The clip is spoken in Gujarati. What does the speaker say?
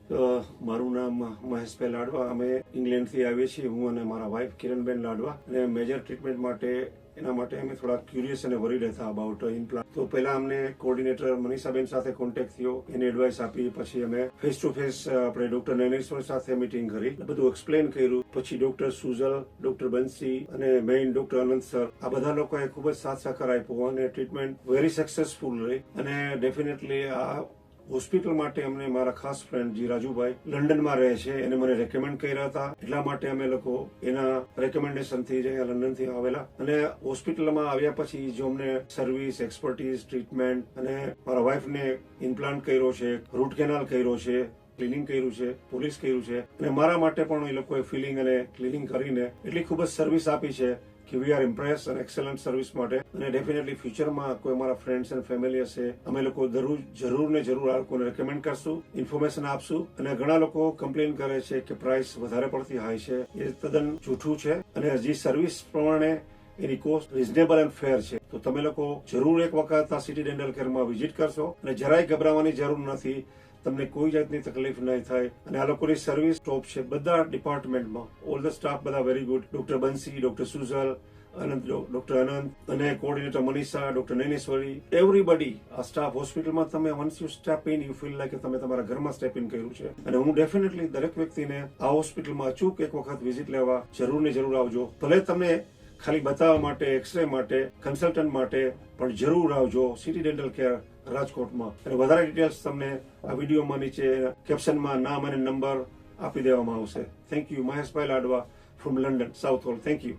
મારું નામ મહેશભાઈ લાડવા. અમે ઇંગ્લેન્ડથી આવીએ છીએ, હું અને મારા વાઇફ કિરણબેન લાડવા. અને મેજર ટ્રીટમેન્ટ માટે એના માટે અમે થોડા ક્યુરિયસ અને વરીડ હતા અબાઉટ ઇમ્પ્લાન્ટ. તો પહેલા અમને કોર્ડિનેટર મનીષાબેન સાથે કોન્ટેક્ટ થયો, એને એડવાઇસ આપી. પછી અમે ફેસ ટુ ફેસ આપણે ડોક્ટર નૈનેશ્વર સાથે મીટિંગ કરી, બધું એક્સપ્લેન કર્યું. પછી ડોક્ટર સુજલ, ડોક્ટર બંસી અને મેઇન ડોક્ટર અનંત સર, આ બધા લોકોએ ખૂબ જ સાથ સહકાર આપ્યો અને ટ્રીટમેન્ટ વેરી સક્સેસફુલ રહી. અને ડેફિનેટલી આ હોસ્પિટલ માટે અમને મારા ખાસ ફ્રેન્ડ જી રાજુભાઈ લંડનમાં રહે છે, એને મને રેકમેન્ડ કર્યા હતા. એટલા માટે અમે લોકો એના રેકમેન્ડેશન થી જ લંડન થી આવેલા. અને હોસ્પિટલમાં આવ્યા પછી જો અમને સર્વિસ, એક્સપર્ટીઝ, ટ્રીટમેન્ટ અને મારા વાઇફને ઇમ્પ્લાન્ટ કર્યો છે, રૂટ કેનાલ કર્યો છે, ક્લિનિંગ કર્યું છે, પોલીસ કર્યું છે, અને મારા માટે પણ એ લોકોએ ફિલિંગ અને ક્લિનિંગ કરીને એટલી ખૂબ જ સર્વિસ આપી છે કે વી આર ઇમ્પ્રેસ અને એક્સલન્ટ સર્વિસ માટે. અને ડેફિનેટલી ફ્યુચરમાં કોઈ મારા ફ્રેન્ડ્સ અને ફેમિલી હશે, અમે લોકો જરૂર ને જરૂર આ લોકોને રેકમેન્ડ કરશું, ઇન્ફોર્મેશન આપશું. અને ઘણા લોકો કમ્પ્લેન કરે છે કે પ્રાઇસ વધારે પડતી હાઈ છે, એ તદ્દન જૂઠું છે. અને હજી સર્વિસ પ્રમાણે એની કોસ્ટ રિઝનેબલ એન્ડ ફેર છે. તો તમે લોકો જરૂર એક વખત આ સિટી ડેન્ટલ કેરમાં વિઝિટ કરશો અને જરાય ગભરાવાની જરૂર નથી. તમને કોઈ જાતની તકલીફ નહીં થાય. અને આ લોકોની સર્વિસ ટોપ છે બધા ડિપાર્ટમેન્ટમાં. ઓલ ધ સ્ટાફ બધા વેરી ગુડ. ડોક્ટર બંસી, ડોક્ટર સુઝલ, ડોક્ટર અનંત અને કોર્ડિનેટર મનીષા, ડોક્ટર નૈનેશ્વરી, એવરીબડી. આ સ્ટાફ હોસ્પિટલમાં તમે once you step in, you feel like તમે તમારા ઘરમાં સ્ટેપ ઇન કર્યું છે. અને હું ડેફિનેટલી દરેક વ્યક્તિને આ હોસ્પિટલમાં અચૂક એક વખત વિઝિટ લેવા જરૂર ને જરૂર આવજો. ભલે તમને ખાલી બતાવવા માટે, એક્સરે માટે, કન્સલ્ટન્ટ માટે, પણ જરૂર આવજો સિટી ડેન્ટલ કેર રાજકોટમાં. અને વધારે ડિટેલ્સ તમને આ વિડીયોમાં નીચે કેપ્શનમાં નામ અને નંબર આપી દેવામાં આવશે. Thank you. Maheshbhai Ladva from London, Southall. Thank you.